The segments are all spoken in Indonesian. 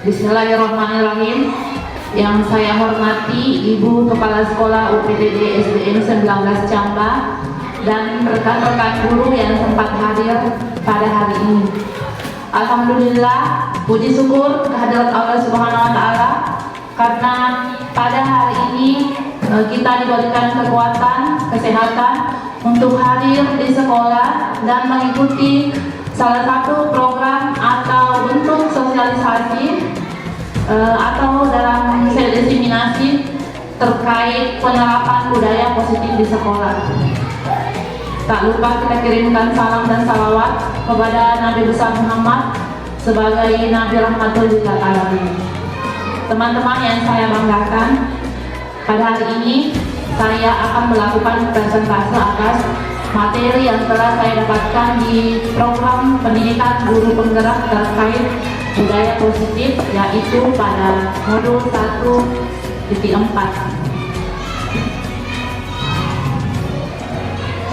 Bismillahirrahmanirrahim. Yang saya hormati Ibu Kepala Sekolah UPTD SDN 19 Camba dan rekan-rekan guru yang sempat hadir pada hari ini. Alhamdulillah, puji syukur kehadirat Allah Subhanahu wa Ta'ala karena pada hari ini kita diberikan kekuatan, kesehatan untuk hadir di sekolah dan mengikuti salah satu program atau bentuk sosialisasi atau dalam diseminasi terkait penerapan budaya positif di sekolah. Tak lupa kita kirimkan salam dan salawat kepada Nabi besar Muhammad sebagai Nabi Rahmatul lil Alamin. Teman-teman yang saya banggakan, pada hari ini saya akan melakukan presentasi atas materi yang telah saya dapatkan di program pendidikan guru penggerak terkait budaya positif, yaitu pada modul 1.4.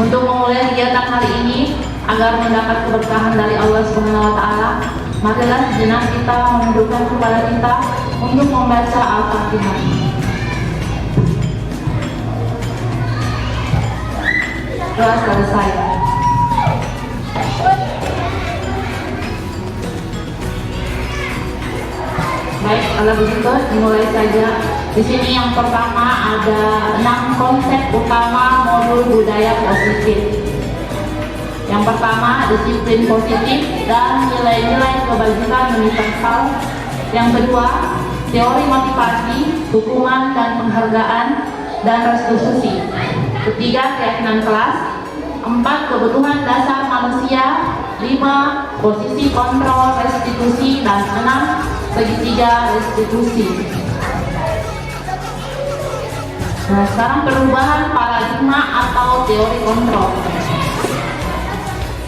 Untuk memulai kegiatan hari ini agar mendapat keberkahan dari Allah Subhanahu wa Ta'ala, marilah sejenak kita menundukkan kepala kita untuk membaca Al-Fatihah. Doa selesai. Baik, kalau begitu dimulai saja. Di sini yang pertama ada 6 konsep utama modul budaya positif. Yang pertama, disiplin positif dan nilai-nilai kebajikan universal. Yang kedua, teori motivasi, hukuman dan penghargaan dan restitusi. Ketiga, keyakinan kelas. 4, kebutuhan dasar manusia. 5, posisi kontrol restitusi. Dan 6, segitiga restitusi. Nah, sekarang perubahan paradigma atau teori kontrol.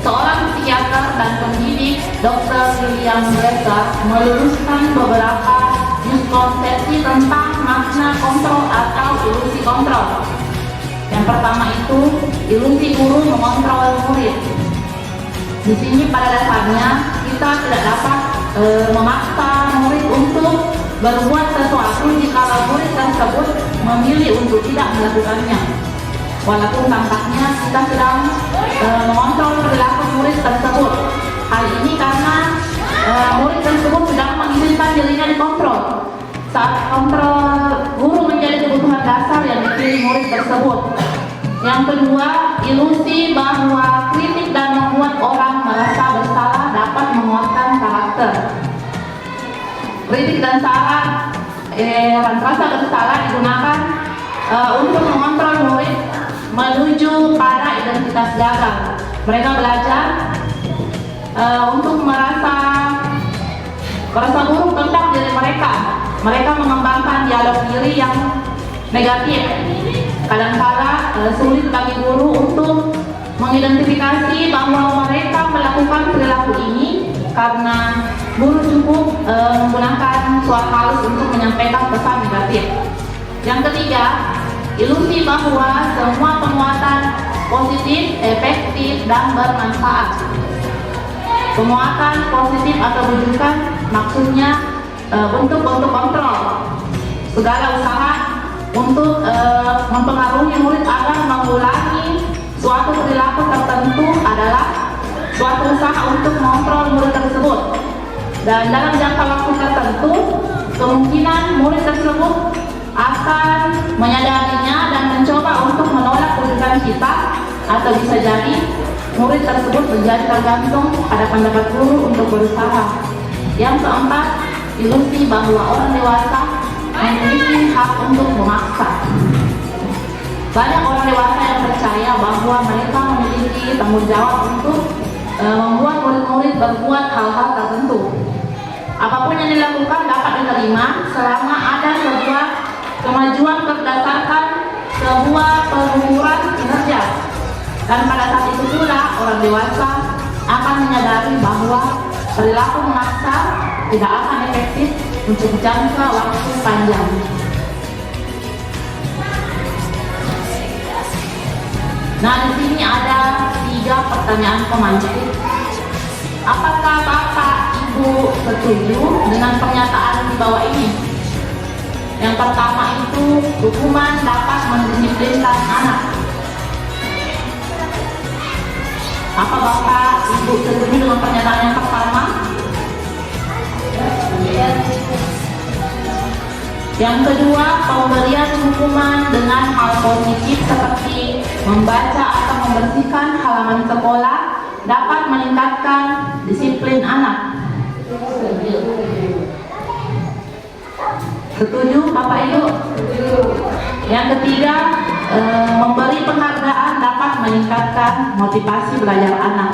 Seorang psikiater dan pendidik, Dr. William Glasser, meluruskan beberapa miskonsepsi tentang makna kontrol atau ilusi kontrol. Yang pertama itu ilusi guru mengontrol murid. Di sini pada dasarnya kita tidak dapat memaksa murid untuk berbuat sesuatu jika murid tersebut memilih untuk tidak melakukannya. Walaupun tampaknya kita sedang mengontrol perilaku murid tersebut. Hal ini karena murid tersebut sedang menginginkan dirinya dikontrol. Saat kontrol guru menjadi kebutuhan dasar yang dipilih murid tersebut. Yang kedua, ilusi bahwa kritik dan membuat orang merasa bersalah dapat menguatkan karakter. Kritik dan saran rasa bersalah digunakan untuk mengontrol murid menuju pada identitas gagal. Mereka belajar untuk merasa buruk tentang diri mereka. Mereka mengembangkan dialog diri yang negatif. Kadang-kala sulit bagi guru untuk mengidentifikasi bahwa mereka melakukan perilaku ini karena guru cukup menggunakan suara halus untuk menyampaikan pesan negatif. Yang ketiga, ilusi bahwa semua penguatan positif, efektif, dan bermanfaat. Penguatan positif atau bujukan maksudnya bentuk-bentuk kontrol. Segala usaha untuk mempengaruhi murid agar mengulangi suatu perilaku tertentu adalah suatu usaha untuk mengontrol murid tersebut. Dan dalam jangka waktu tertentu, kemungkinan murid tersebut akan menyadarinya dan mencoba untuk menolak keputusan kita, atau bisa jadi murid tersebut menjadi tergantung pada pendapat guru untuk berusaha. Yang keempat, ilusi bahwa orang dewasa memiliki hak untuk memaksa. Banyak orang dewasa yang percaya bahwa mereka memiliki tanggung jawab untuk membuat murid-murid berbuat hal-hal tertentu. Apapun yang dilakukan dapat diterima selama ada sebuah kemajuan berdasarkan sebuah pengukuran kinerja. Dan pada saat itu pula orang dewasa akan menyadari bahwa perilaku memaksa tidak akan efektif untuk jangka waktu panjang. Nah, di sini ada 3 pertanyaan pemancing. Apakah Bapak Ibu setuju dengan pernyataan bawah ini. Yang pertama itu hukuman dapat mendisiplinkan anak. Apa Bapak Ibu setuju dengan pernyataan yang pertama? Yang kedua, pemberian hukuman dengan hal positif seperti membaca atau membersihkan halaman sekolah dapat meningkatkan disiplin anak. Setuju Bapak Ibu? Yang ketiga, memberi penghargaan dapat meningkatkan motivasi belajar anak.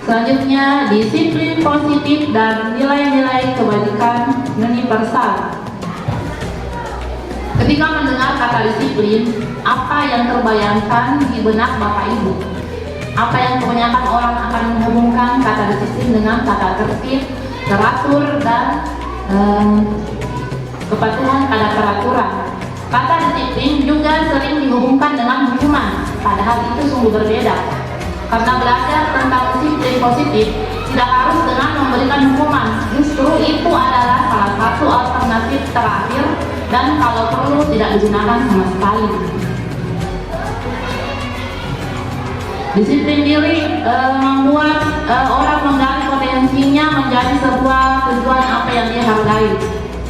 Selanjutnya, disiplin positif dan nilai-nilai kebajikan universal. Ketika mendengar kata disiplin, apa yang terbayangkan di benak Bapak Ibu? Apa yang kebanyakan orang akan menghubungkan kata disiplin dengan kata tertib, teratur, dan kepatuhan pada peraturan. Kata disiplin juga sering dihubungkan dengan hukuman, padahal itu sungguh berbeda. Karena belajar tentang disiplin positif tidak harus dengan memberikan hukuman, justru itu adalah salah satu alternatif terakhir dan kalau perlu tidak digunakan sama sekali. Disiplin diri membuat orang menggali potensinya menjadi sebuah tujuan apa yang dia hargai.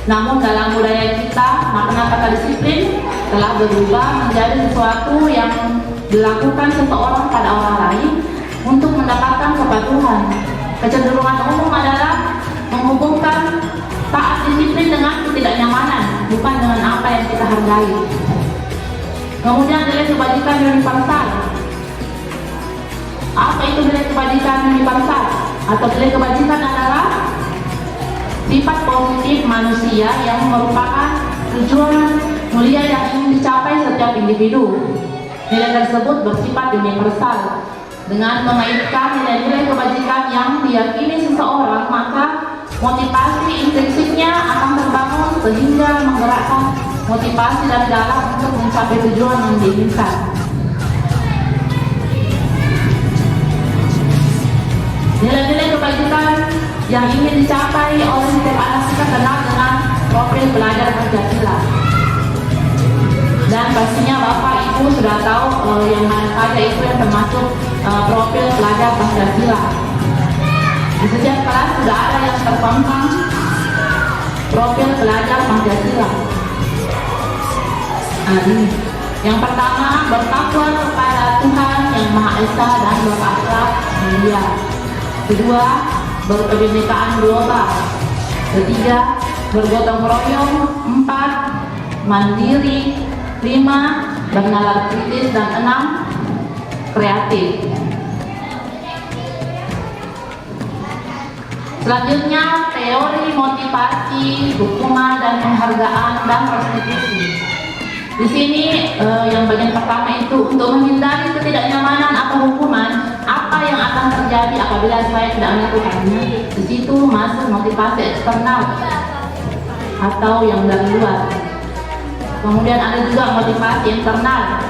Namun dalam budaya kita, makna kata disiplin telah berubah menjadi sesuatu yang dilakukan seseorang pada orang lain untuk mendapatkan kepatuhan. Kecenderungan umum adalah menghubungkan taat disiplin dengan ketidaknyamanan, bukan dengan apa yang kita hargai. Kemudian nilai kebajikan universal. Apa itu nilai kebajikan universal? Atau nilai kebajikan adalah sifat positif manusia yang merupakan tujuan mulia yang ingin dicapai setiap individu. Nilai tersebut bersifat universal. Dengan mengaitkan nilai-nilai kebajikan yang diyakini seseorang, maka motivasi intrinsiknya akan terbangun sehingga menggerakkan motivasi dari dalam untuk mencapai tujuan yang diinginkan. Nilai-nilai kebajikan yang ingin dicapai oleh setiap anak kita kenal dengan profil belajar Pancasila. Dan pastinya Bapak Ibu sudah tahu yang mana saja itu yang termasuk profil pelajar Pancasila. Di setiap kelas sudah ada yang terpampang profil pelajar Pancasila. Nah, ini. Yang pertama, bertakwa kepada Tuhan yang Maha Esa dan berakhlak mulia. Kedua, berkebinekaan global. Ketiga, bergotong royong. 4, mandiri. 5, bernalar kritis. Dan 6, kreatif. Selanjutnya, teori motivasi, hukuman dan penghargaan dan restitusi. Di sini yang bagian pertama itu untuk menghindari ketidaknyamanan atau hukuman, apa yang akan terjadi apabila saya tidak melakukannya. Di situ masuk motivasi eksternal atau yang dari luar. Kemudian ada juga motivasi internal.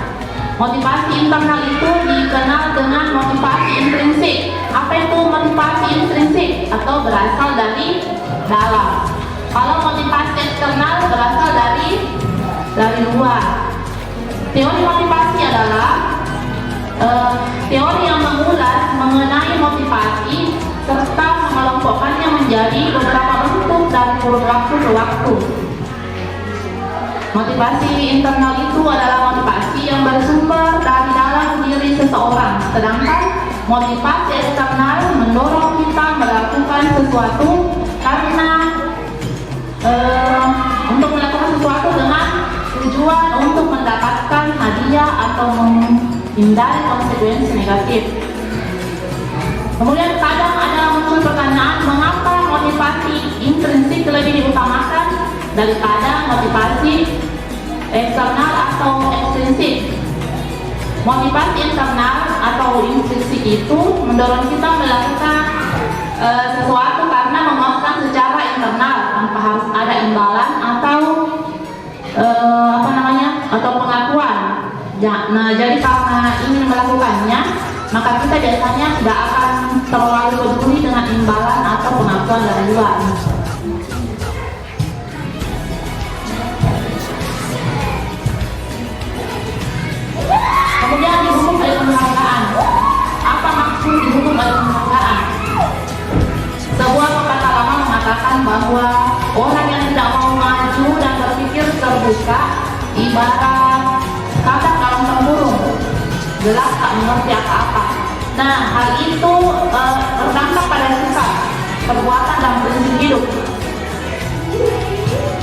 Motivasi internal itu dikenal dengan motivasi intrinsik. Apa itu motivasi intrinsik? Atau berasal dari dalam. Kalau motivasi eksternal berasal dari luar. Teori motivasi adalah teori yang mengulas mengenai motivasi serta mengelompokkannya menjadi beberapa bentuk dari kurun waktu ke waktu. Motivasi internal itu adalah motivasi yang bersumber dari dalam diri seseorang, sedangkan motivasi eksternal mendorong kita melakukan sesuatu karena untuk melakukan sesuatu dengan tujuan untuk mendapatkan hadiah atau menghindari konsekuensi negatif. Kemudian kadang ada muncul pertanyaan, mengapa motivasi intrinsik lebih diutamakan daripada motivasi eksternal atau ekstrinsik? Motivasi internal atau intrinsik itu mendorong kita melakukan sesuatu karena memuaskan secara internal tanpa harus ada imbalan atau atau pengakuan. Nah, jadi karena ingin melakukannya, maka kita biasanya tidak akan terlalu peduli dengan imbalan atau pengakuan dari luar. Kemudian dihukum oleh penghargaan. Apa maksud dihukum oleh penghargaan? Sebuah pepatah lama mengatakan bahwa orang yang tidak mau maju dan berpikir terbuka ibarat katak dalam tempurung, gelap tak mengerti apa-apa. Nah, hal itu berdampak pada sifat, perbuatan dan prinsip hidup.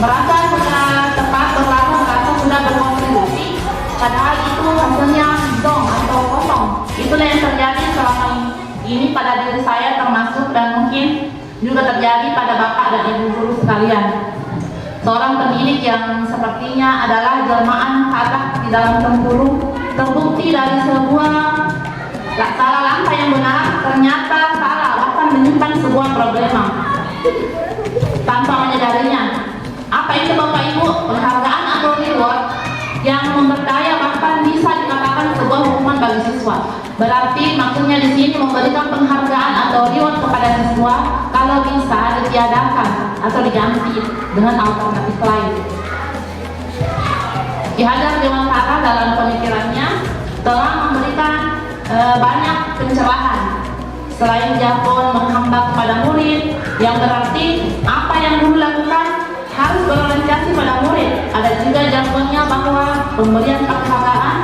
Merasa sudah tepat berlaku, merasa sudah berkontribusi, padahal itu hasilnya dong atau kosong. Itulah yang terjadi selama ini pada diri saya termasuk, dan mungkin juga terjadi pada bapak dan ibu guru sekalian. Seorang pendidik yang sepertinya adalah jelmaan katak di dalam tempurung, terbukti dari sebuah salah langkah yang benar ternyata salah, bahkan menyimpan sebuah problema tanpa menyadarinya. Apa itu bapak ibu? Penghargaan atau reward yang memberdaya, bahkan bisa dikatakan sebuah hukuman bagi siswa. Berarti maksudnya di sini memberikan penghargaan atau reward kepada siswa kalau bisa ditiadakan atau diganti dengan alternatif lain. Ki Hajar Dewantara dalam pemikirannya telah memberikan banyak pencerahan. Selain jargon menghambat kepada murid, yang berarti apa yang guru lakukan harus berorientasi pada murid. Ada juga jargonnya bahwa pemberian penghargaan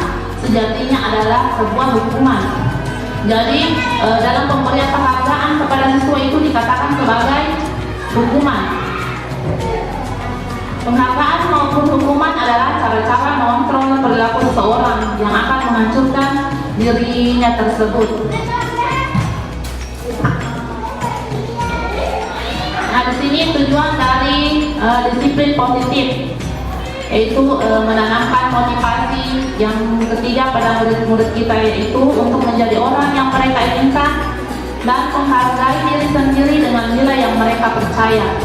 sejatinya adalah sebuah hukuman. Jadi dalam pemberian penghargaan kepada siswa itu dikatakan sebagai hukuman. Penghargaan maupun hukuman adalah cara-cara mengontrol perilaku seseorang yang akan menghancurkan dirinya tersebut. Nah, di sini tujuan dari disiplin positif, yaitu menanamkan motivasi yang ketiga pada murid-murid kita, yaitu untuk menjadi orang yang mereka inginkan dan menghargai diri sendiri dengan nilai yang mereka percaya.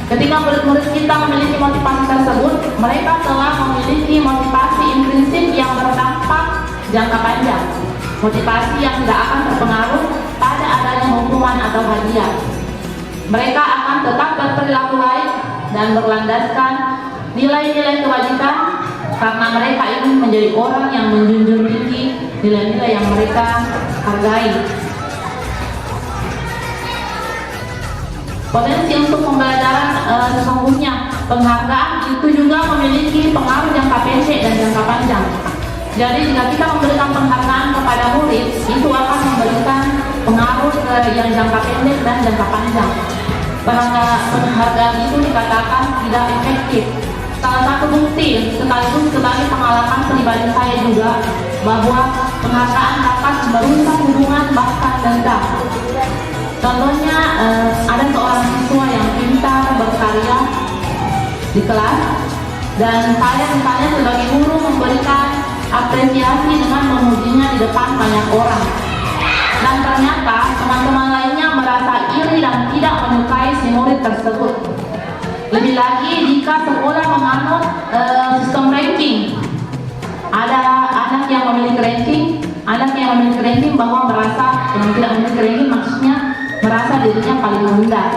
Ketika murid-murid kita memiliki motivasi tersebut, mereka telah memiliki motivasi intrinsik yang berdampak jangka panjang, motivasi yang tidak akan terpengaruh pada adanya hukuman atau hadiah. Mereka akan tetap berperilaku baik dan berlandaskan nilai-nilai kewajiban karena mereka ingin menjadi orang yang menjunjung tinggi nilai-nilai yang mereka hargai. Potensi untuk pembelajaran sesungguhnya, penghargaan itu juga memiliki pengaruh jangka pendek dan jangka panjang. Jadi jika kita memberikan penghargaan kepada murid, itu akan memberikan pengaruh yang jangka pendek dan jangka panjang. Penghargaan itu dikatakan tidak efektif. Salah satu bukti sekaligus sebagai pengalaman pribadi saya juga bahwa penghargaan dapat merusak hubungan bahkan dendam. Contohnya ada seorang siswa yang pintar berkarya di kelas, dan saya misalnya sebagai guru memberikan apresiasi dengan memujinya di depan banyak orang, dan ternyata teman-teman lainnya merasa iri dan tidak menyukai si murid tersebut. Lebih lagi jika sekolah menganut sistem ranking, ada anak yang memiliki ranking, bahwa merasa yang tidak memiliki ranking maksudnya merasa dirinya paling rendah.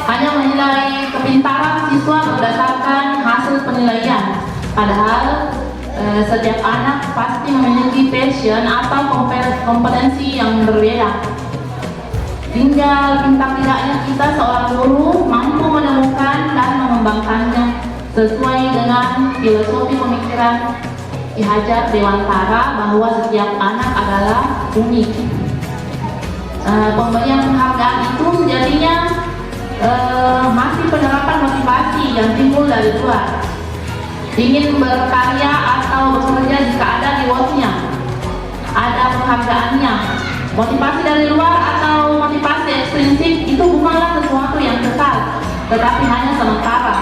Hanya menilai kepintaran siswa berdasarkan hasil penilaian, padahal setiap anak pasti memiliki passion atau kompetensi yang berbeda. Tinggal pintar tidaknya kita seorang guru mampu menemukan dan mengembangkannya sesuai dengan filosofi pemikiran Ki Hajar Dewantara bahwa setiap anak adalah unik. Pemberian penghargaan itu sejatinya masih penerapan motivasi yang timbul dari luar. Ingin berkarya atau bekerja jika ada rewardnya, ada penghargaannya. Motivasi dari luar atau motivasi ekstrinsik itu bukanlah sesuatu yang kekal, tetapi hanya sementara.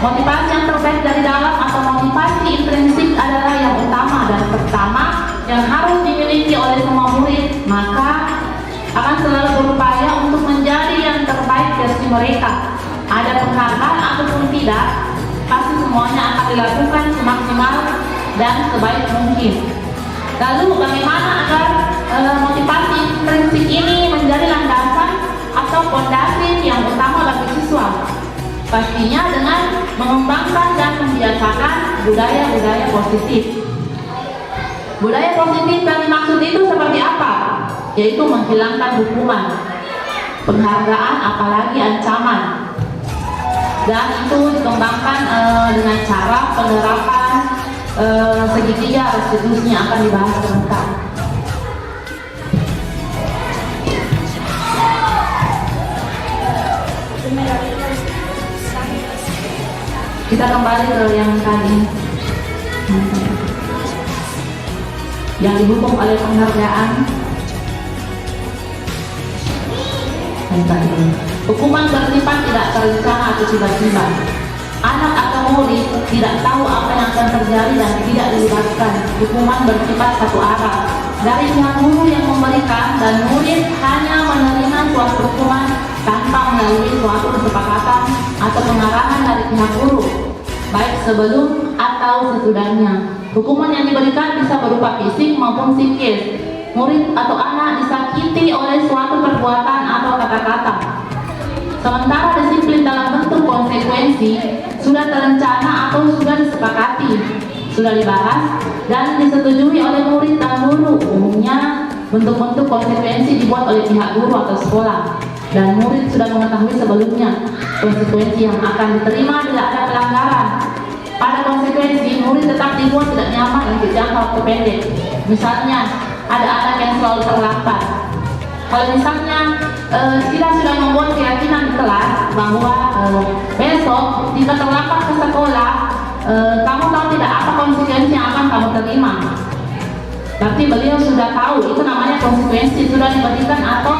Motivasi yang terbaik dari dalam atau motivasi intrinsik adalah yang utama dan pertama yang harus dimiliki oleh semua murid, maka akan selalu berupaya untuk menjadi yang terbaik versi mereka. Ada penghargaan ataupun tidak, pasti semuanya akan dilakukan semaksimal dan sebaik mungkin. Lalu bagaimana agar motivasi intrinsik ini menjadi landasan atau fondasi yang utama bagi siswa? Pastinya dengan mengembangkan dan membiasakan budaya-budaya positif. Budaya positif yang dimaksud itu seperti apa? Yaitu menghilangkan hukuman, penghargaan apalagi ancaman. Dan itu dikembangkan dengan cara penerapan segitiga restitusi yang akan dibahas sebentar. Kita kembali ke yang tadi, yang didukung oleh penghargaan. Hukuman bersifat tidak terencana atau tiba-tiba. Anak atau murid tidak tahu apa yang akan terjadi dan tidak dilibatkan. Hukuman bersifat satu arah dari pihak guru yang memberikan, dan murid hanya menerima suatu hukuman tanpa melalui suatu kesepakatan atau pengarahan dari pihak guru, baik sebelum atau sesudahnya. Hukuman yang diberikan bisa berupa fisik maupun psikis. Murid atau anak disakiti oleh suatu perbuatan atau kata-kata. Sementara disiplin dalam bentuk konsekuensi sudah terencana atau sudah disepakati, sudah dibahas dan disetujui oleh murid dan guru. Umumnya bentuk-bentuk konsekuensi dibuat oleh pihak guru atau sekolah, dan murid sudah mengetahui sebelumnya konsekuensi yang akan diterima bila ada pelanggaran. Pada konsekuensi, murid tetap dibuat tidak nyaman untuk jangka waktu pendek. Misalnya, ada anak yang selalu terlambat. Kalau misalnya kita sudah membuat keyakinan di kelas bahwa besok jika terlambat ke sekolah, kamu tahu tidak apa konsekuensi yang akan kamu terima. Berarti beliau sudah tahu, itu namanya konsekuensi, sudah diberikan atau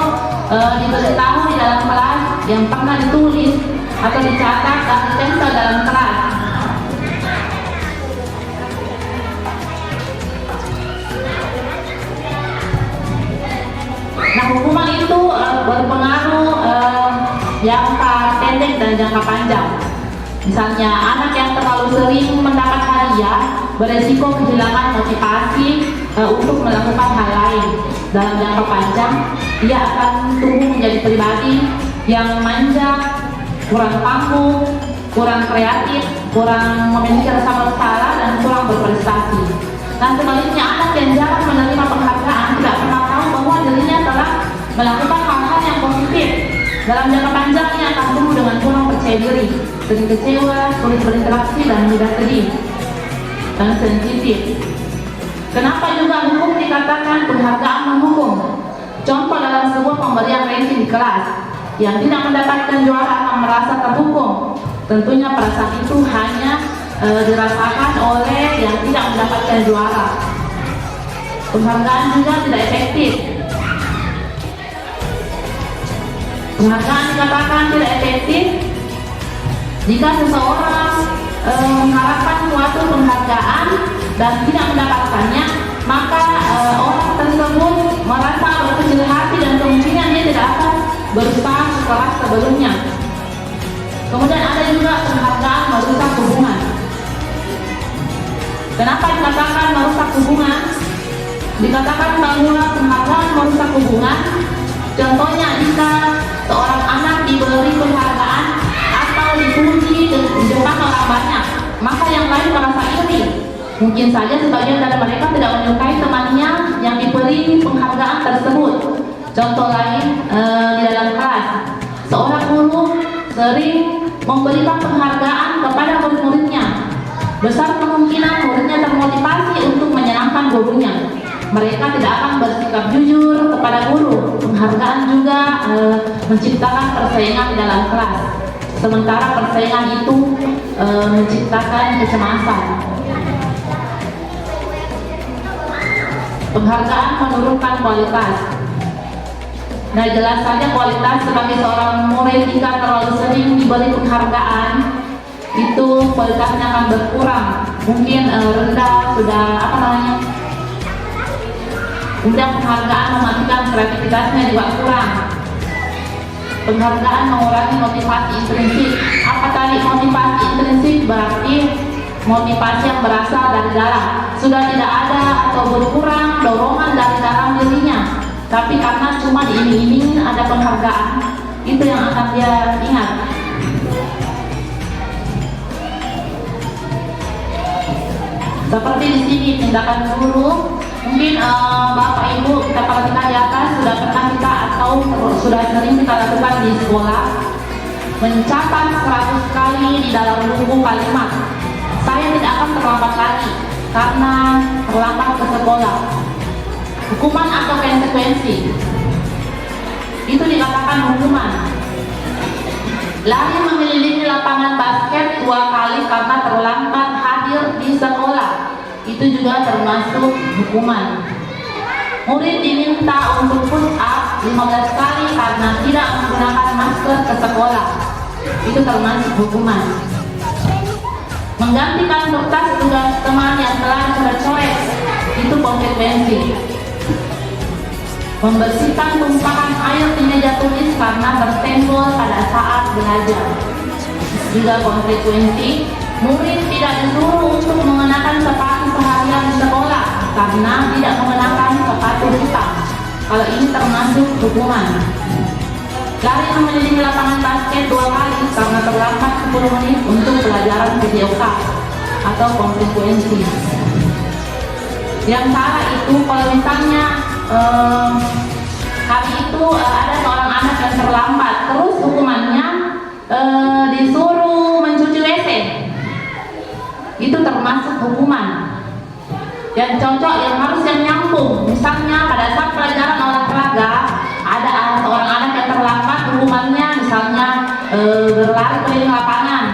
diberitahu di dalam kelas yang pernah ditulis atau dicatat dan ditempel dalam kelas. Nah, hukuman itu berpengaruh jangka pendek dan jangka panjang. Misalnya, anak yang terlalu sering mendapat hadiah beresiko kehilangan motivasi untuk melakukan hal lain. Dalam jangka panjang, dia akan tumbuh menjadi pribadi yang manja, kurang panggung, kurang kreatif, kurang memiliki rasa bersalah, dan kurang berprestasi. Dan sebaliknya, anak yang jarang menerima penghargaan tidak pernah tahu bahwa dirinya telah melakukan hal-hal yang positif. Dalam jangka panjang, ia akan tumbuh dengan kurang percaya diri, sering kecewa, sulit berinteraksi, dan mudah sedih dan sensitif. Kenapa juga hukum dikatakan penghargaan menghukum? Contoh dalam sebuah pemberian ranking di kelas, yang tidak mendapatkan juara akan merasa terhukum. Tentunya perasaan itu hanya dirasakan oleh yang tidak mendapatkan juara. Penghargaan juga tidak efektif. Penghargaan dikatakan tidak efektif jika seseorang mengharapkan suatu penghargaan dan tidak mendapatkannya, maka orang tersebut merasa berkecil hati dan kemungkinan dia tidak akan berusaha sekelas sebelumnya. Kemudian ada juga penghargaan merusak hubungan. Kenapa dikatakan merusak hubungan? Dikatakan bahwa penghargaan merusak hubungan. Contohnya, jika seorang anak diberi penghargaan atau dipuji di depan orang banyak, maka yang lain merasa iri. Mungkin saja sebagian dari mereka tidak menyukai temannya yang diberi penghargaan tersebut. Contoh lain di dalam kelas, seorang guru sering memberikan penghargaan kepada murid-muridnya. Besar kemungkinan muridnya termotivasi untuk menyenangkan gurunya. Mereka tidak akan bersikap jujur kepada guru. Penghargaan juga menciptakan persaingan di dalam kelas. Sementara persaingan itu menciptakan kecemasan. Penghargaan menurunkan kualitas. Nah, jelas saja kualitas sebagai seorang murid jika terlalu sering diberi penghargaan, itu kualitasnya akan berkurang. Mungkin rendah, sudah kemudian penghargaan mematikan kreativitasnya juga kurang. Penghargaan mengurangi motivasi intrinsik. Apa tadi motivasi intrinsik? Berarti motivasi yang berasal dari dalam. Sudah tidak ada atau berkurang dorongan dari dalam dirinya, tapi karena cuma diiming-imingin ada penghargaan, itu yang akan dia ingat. Seperti di sini tindakan guru, mungkin Bapak Ibu kita perhatikan di atas sudah pernah kita atau sudah sering kita lakukan di sekolah, mencatat 100 kali di dalam buku kalimat saya tidak akan terlambat lagi karena terlambat ke sekolah. Hukuman atau konsekuensi itu dikatakan hukuman. Lari mengelilingi lapangan basket 2 kali karena terlambat hadir di sekolah, itu juga termasuk hukuman. Murid diminta untuk push up 15 kali karena tidak menggunakan masker ke sekolah, itu termasuk hukuman. Menggantikan kertas tugas teman yang telah dicoret-coret, itu konsekuensi. Membersihkan tumpahan air di meja tulis karena tersenggol pada saat belajar, juga konsekuensi. Murid tidak disuruh untuk mengenakan sepatu seharian di sekolah karena tidak mengenakan sepatu hitam, kalau ini termasuk hukuman. Lari mengelilingi lapangan basket 2 kali karena terlambat 10 menit untuk pelajaran video call, atau konsekuensi. Yang salah itu kalau misalnya hari itu ada seorang anak yang terlambat, terus hukumannya disuruh mencuci WC, itu termasuk hukuman. Yang cocok yang harus yang nyambung, misalnya pada saat pelajaran olahraga ada seorang anak yang terlambat, hukumannya misalnya berlari keliling lapangan.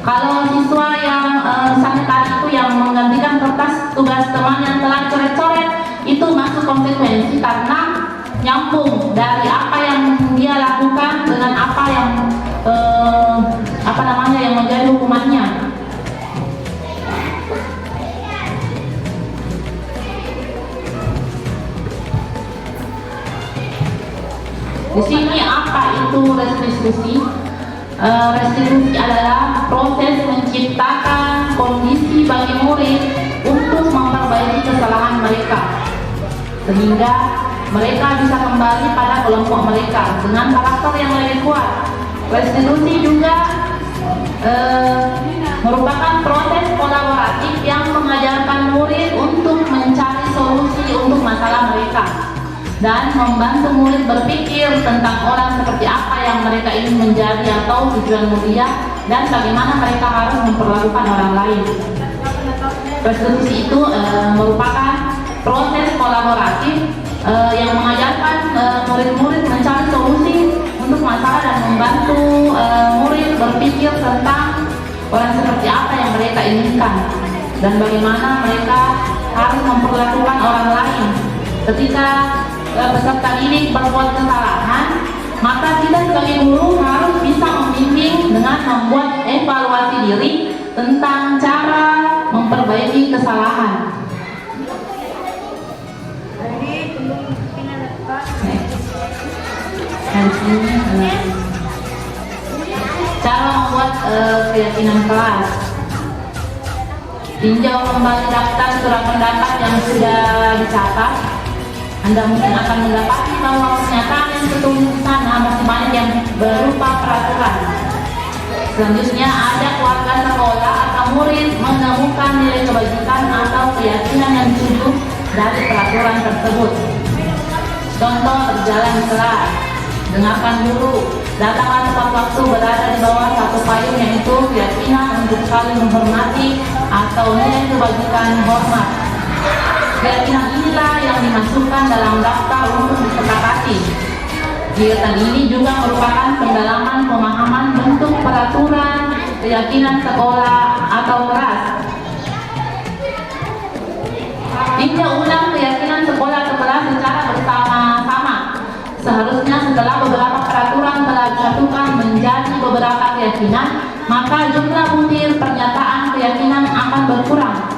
Kalau siswa yang misalnya tadi itu yang menggantikan kertas tugas teman yang telah coret-coret, itu masuk konsekuensi karena nyambung dari apa yang dia lakukan dengan apa yang yang menjadi hukumannya. Di sini apa itu restitusi? Restitusi adalah proses menciptakan kondisi bagi murid untuk memperbaiki kesalahan mereka, sehingga mereka bisa kembali pada kelompok mereka dengan karakter yang lebih kuat. Restitusi juga merupakan proses kolaboratif yang mengajarkan murid untuk mencari solusi untuk masalah mereka dan membantu murid berpikir tentang orang seperti apa yang mereka ingin menjadi atau tujuan mulia dan bagaimana mereka harus memperlakukan orang lain. Restitusi itu merupakan proses kolaboratif yang mengajarkan murid-murid mencari solusi untuk masalah dan membantu murid berpikir tentang orang seperti apa yang mereka inginkan dan bagaimana mereka harus memperlakukan orang lain. Ketika peserta didik berbuat kesalahan, maka kita sebagai guru harus bisa membimbing dengan membuat evaluasi diri tentang cara memperbaiki kesalahan. Cara membuat keyakinan kelas. Tinjau kembali daftar surat pendapat yang sudah dicatat. Anda mungkin akan mendapati bahwa pernyataan yang tertulis di sana masih banyak yang berupa peraturan. Selanjutnya ada keluarga sekolah atau murid menemukan nilai kebajikan atau keyakinan yang setuju dari peraturan tersebut. Contoh berjalan di kelas, dengarkan guru, datanglah tepat waktu, berada di bawah satu payung, yaitu keyakinan untuk saling menghormati atau nilai kebajikan hormat. Keyakinan inilah yang dimasukkan dalam daftar untuk disepakati. Kegiatan ini juga merupakan pendalaman pemahaman bentuk peraturan keyakinan sekolah atau kelas. Tinjau ulang keyakinan sekolah atau kelas secara bersama-sama. Seharusnya setelah beberapa peraturan telah disatukan menjadi beberapa keyakinan, maka jumlah butir pernyataan keyakinan akan berkurang.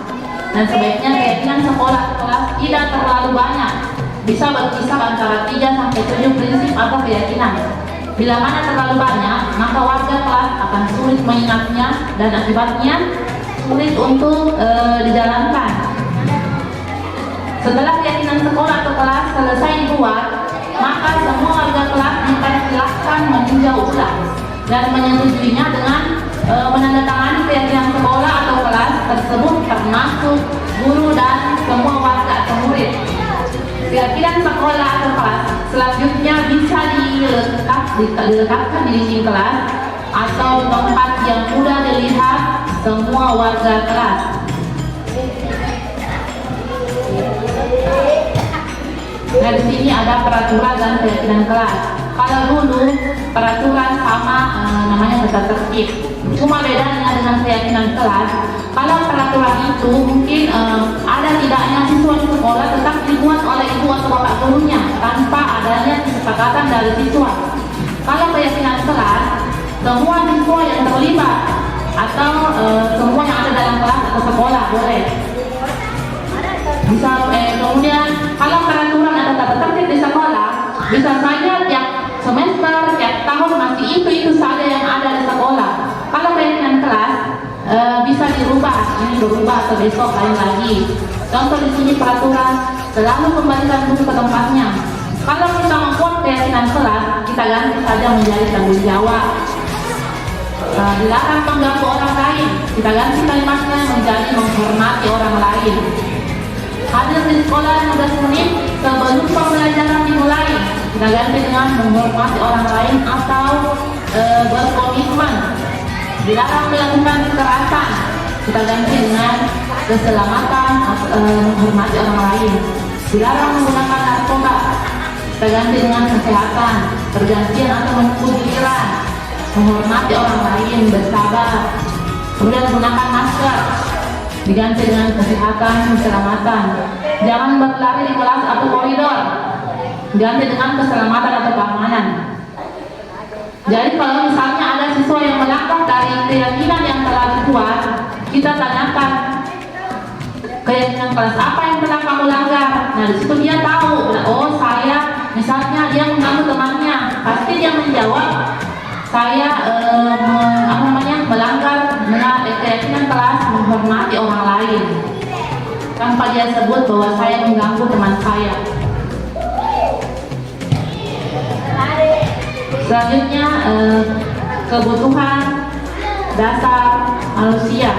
Dan sebaiknya keyakinan sekolah atau kelas tidak terlalu banyak, bisa berkisar antara 3 sampai 7 prinsip atau keyakinan. Bila mana terlalu banyak, maka warga kelas akan sulit mengingatnya dan akibatnya sulit untuk dijalankan. Setelah keyakinan sekolah atau kelas selesai dibuat, maka semua warga kelas dipersilahkan meninjau ulang dan menyetujuinya dengan menandatangani keyakinan sekolah atau kelas tersebut, termasuk guru dan semua warga atau murid. Keyakinan sekolah atau kelas selanjutnya bisa dilekatkan di dinding kelas atau di tempat yang mudah dilihat semua warga kelas. Nah, di sini ada peraturan dan keyakinan kelas. Kalau dulu peraturan sama, namanya tata tertib. Cuma bedanya dengan keyakinan kelas, kalau peraturan itu mungkin ada tidaknya siswa di sekolah tetap dibuat oleh ibu atau bapak gurunya tanpa adanya kesepakatan dari siswa. Kalau keyakinan kelas, semua siswa yang terlibat atau semua yang ada dalam kelas atau sekolah boleh. Bisa kemudian kalau peraturan atau tata tertib di sekolah, bisa saja tiap semester, tiap tahun masih itu saja yang ada di sekolah. Kalau keyakinan kelas bisa dirubah, ini berubah atau besok lain lagi. Contoh di sini peraturan selalu kembalikan buku ke tempatnya. Kalau kita membuat keyakinan kelas, kita ganti saja menjadi tanggung jawab. Dilarang mengganggu orang lain, kita ganti kalimatnya menjadi menghormati orang lain. Hadir di sekolah 15 menit sebelum pembelajaran dimulai, kita ganti dengan menghormati orang lain atau berkomitmen. Dilarang melakukan kekerasan, kita ganti dengan keselamatan atau menghormati orang lain. Dilarang menggunakan narkoba, kita ganti dengan kesehatan, pergantian atau menghubungiran, menghormati orang lain, bersabar. Kemudian gunakan masker, diganti dengan kesehatan, keselamatan. Jangan berlari di kelas atau koridor, diganti dengan keselamatan atau keamanan. Jadi kalau misalnya ada siswa yang melanggar dari keyakinan yang telah dibuat, kita tanyakan keyakinan kelas apa yang pernah kamu langgar. Nah, di situ dia tahu, oh saya, misalnya dia mengganggu temannya, pasti dia menjawab saya melanggar keyakinan kelas menghormati orang lain, tanpa dia sebut bahwa saya mengganggu teman saya. Selanjutnya kebutuhan dasar manusia.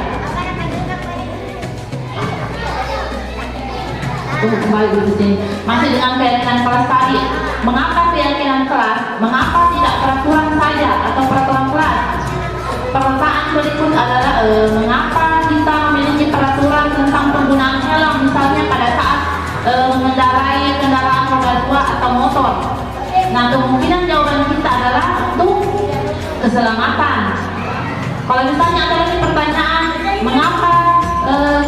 Kembali di sini masih dengan keyakinan kelas tadi. Mengapa keyakinan kelas? Mengapa tidak peraturan saja atau peraturan kelas? Pertanyaan berikut adalah mengapa kita memiliki peraturan tentang penggunaan helm misalnya pada saat mengendarai kendaraan roda 2 atau motor. Nah, kemungkinan jawaban kita adalah untuk keselamatan. Kalau misalnya ada lagi pertanyaan, mengapa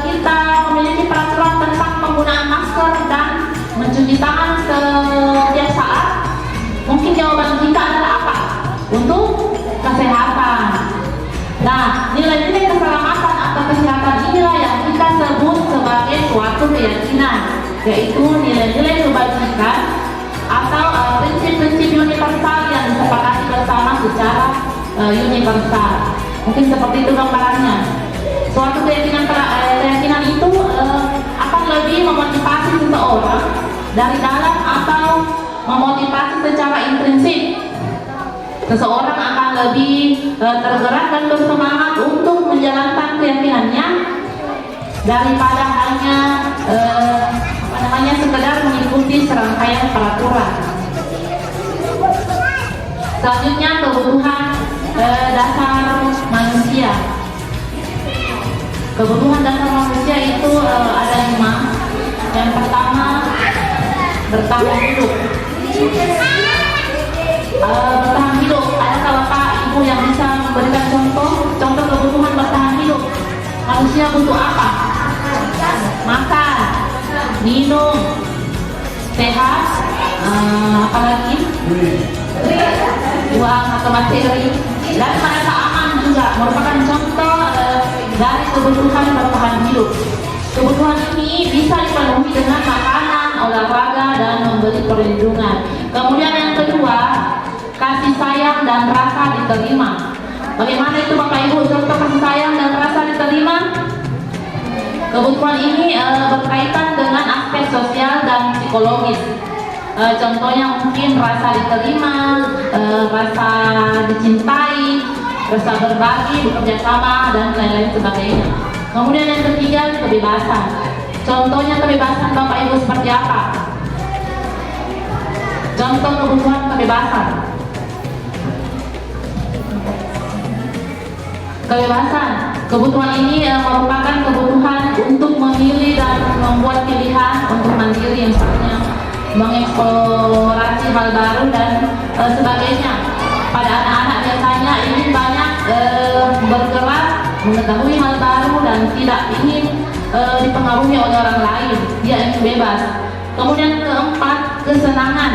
kita memiliki peraturan tentang penggunaan masker dan mencuci tangan setiap saat? Mungkin jawaban kita adalah apa? Untuk kesehatan. Nah, nilai-nilai keselamatan atau kesehatan inilah yang kita sebut sebagai suatu keyakinan, yaitu nilai-nilai kebajikan atau prinsip-prinsip universal yang disepakati bersama secara universal. Mungkin seperti itu gambarannya. Suatu keyakinan itu akan lebih memotivasi seseorang dari dalam atau memotivasi secara intrinsik. Seseorang akan lebih tergerak dan bersemangat untuk menjalankan keyakinannya daripada hanya sekedar mengikuti serangkaian peraturan. Selanjutnya kebutuhan dasar manusia. Kebutuhan dasar manusia itu ada 5. Yang pertama, bertahan hidup. Bertahan hidup. Adakah Bapak Ibu yang bisa memberikan contoh kebutuhan bertahan hidup? Manusia butuh apa? Makan, minum, sehat, apalagi uang atau materi, dan merasa aman juga merupakan contoh dari kebutuhan bertahan hidup. Kebutuhan ini bisa dipenuhi dengan makanan, olahraga, dan memberi perlindungan. Kemudian yang kedua, kasih sayang dan rasa diterima. Bagaimana itu Bapak Ibu contoh kasih sayang dan rasa diterima? Kebutuhan ini berkaitan dengan aspek sosial dan psikologis. Contohnya mungkin rasa diterima, rasa dicintai, rasa berbagi, bekerja sama, dan lain-lain sebagainya. Kemudian yang ketiga, kebebasan. Contohnya kebebasan Bapak Ibu seperti apa? Contoh kebutuhan kebebasan. Kebebasan, kebutuhan ini merupakan kebutuhan untuk memilih dan membuat pilihan untuk mandiri, misalnya mengeksplorasi hal baru dan sebagainya. Pada anak-anak biasanya ingin banyak bergerak, mengetahui hal baru dan tidak ingin dipengaruhi oleh orang lain. Dia ingin bebas. Kemudian keempat, kesenangan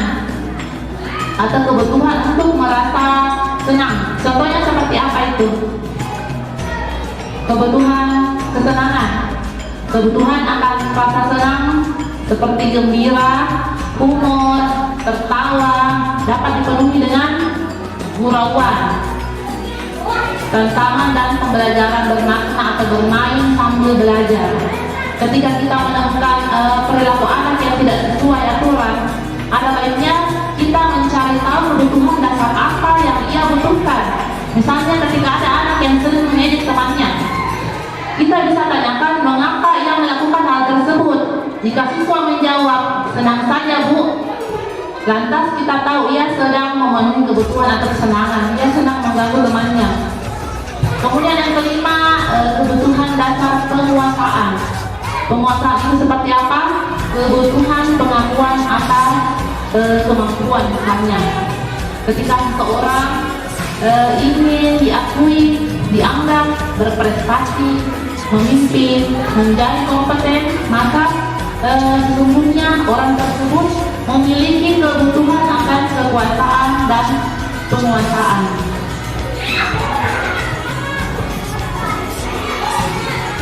atau kebutuhan untuk merasa senang. Contohnya seperti apa itu? Kebutuhan kesenangan, kebutuhan akan rasa senang seperti gembira, humor, tertawa dapat dipenuhi dengan gurauan, tantangan dan pembelajaran bermakna atau bermain sambil belajar. Ketika kita menemukan perilaku anak yang tidak sesuai aturan, ada baiknya kita mencari tahu kebutuhan dasar apa yang ia butuhkan. Misalnya ketika ada anak yang sering mengejek temannya, kita bisa tanyakan mengapa ia melakukan hal tersebut. Jika siswa menjawab, senang saja Bu, lantas kita tahu ia sedang memenuhi kebutuhan atau kesenangan, ia sedang mengganggu temannya. Kemudian yang kelima, kebutuhan dasar penguasaan. Penguasaan itu seperti apa? Kebutuhan pengakuan atas kemampuan misalnya. Ketika seseorang ingin diakui, dianggap berprestasi, memimpin, menjadi kompeten, maka sesungguhnya orang tersebut memiliki kebutuhan akan kekuasaan dan penguasaan.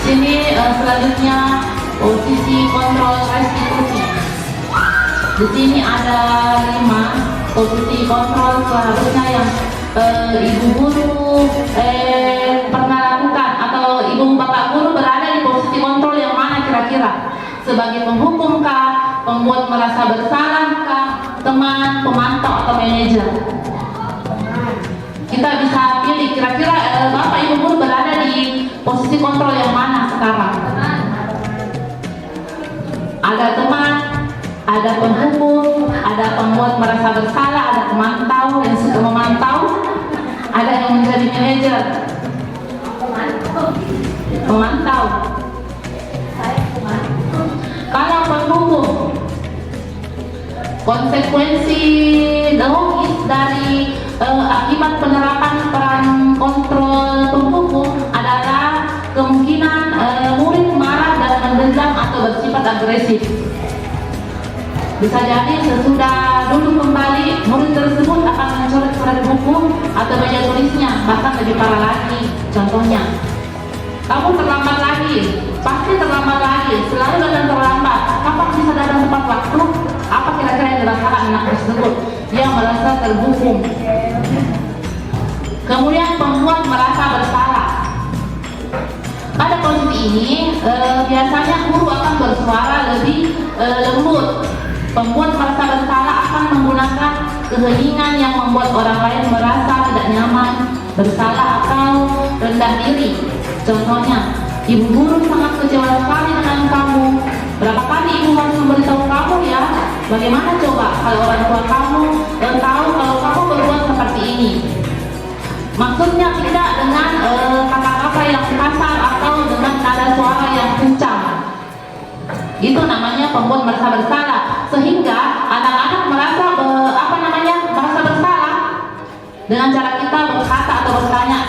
Sini selanjutnya posisi kontrol restitusi. Di sini ada 5 posisi kontrol seharusnya yang ibu guru pernah lakukan, atau ibu bapak guru berada di posisi kontrol yang mana kira-kira? Sebagai penghukum kah, pembuat merasa bersalah kah, teman, pemantau atau manajer? Kita bisa pilih kira-kira bapak ibu guru berada di posisi kontrol yang mana sekarang? Ada teman, ada penghukum, ada pembuat merasa bersalah, ada pemantau yang suka memantau, ada yang menjadi manajer. Pemantau. Kalau penghukum, konsekuensi logis dari akibat penerapan peran kontrol penghukum adalah kemungkinan murid marah dan mendendam atau bersifat agresif. Bisa jadi sesudah duduk kembali, murid tersebut akan mencoret surat buku atau meja tulisnya, bahkan lebih parah lagi. Contohnya, kamu terlambat lagi, pasti terlambat lagi, selalu datang terlambat. Kapan bisa datang tepat waktu? Apa kira-kira yang dirasakan anak tersebut? Dia merasa terhukum. Kemudian pembuat merasa bersalah. Pada posisi ini biasanya guru akan bersuara lebih lembut. Pembuat merasa bersalah akan menggunakan keheningan yang membuat orang lain merasa tidak nyaman, bersalah atau rendah diri. Contohnya, ibu guru sangat kecewa sekali dengan kamu. Berapa kali ibu harus memberitahu kamu ya? Bagaimana coba kalau orang tua kamu tahu kalau kamu berbuat seperti ini? Maksudnya tidak dengan kata-kata yang kasar atau dengan nada suara yang kencang. Itu namanya pembuat merasa bersalah, sehingga anak-anak merasa merasa bersalah dengan cara kita berkata atau bertanya.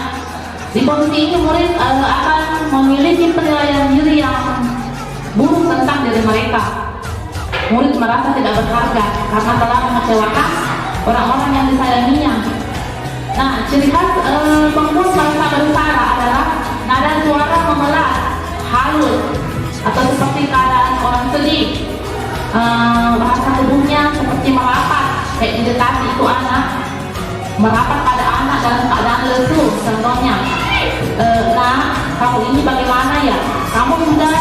Di posisi ini murid akan memiliki penilaian diri yang buruk tentang diri mereka. Murid merasa tidak berharga karena telah mengecewakan orang-orang yang disayanginya. Nah, ciri khas pembuat merasa bersalah adalah nada suara memelas, halus, atau seperti keadaan orang sedih. Bahasa tubuhnya seperti merapat, kayak didekati itu anak. merapat pada anak dalam keadaan lesu, contohnya, nah, kamu ini bagaimana ya? Kamu sudah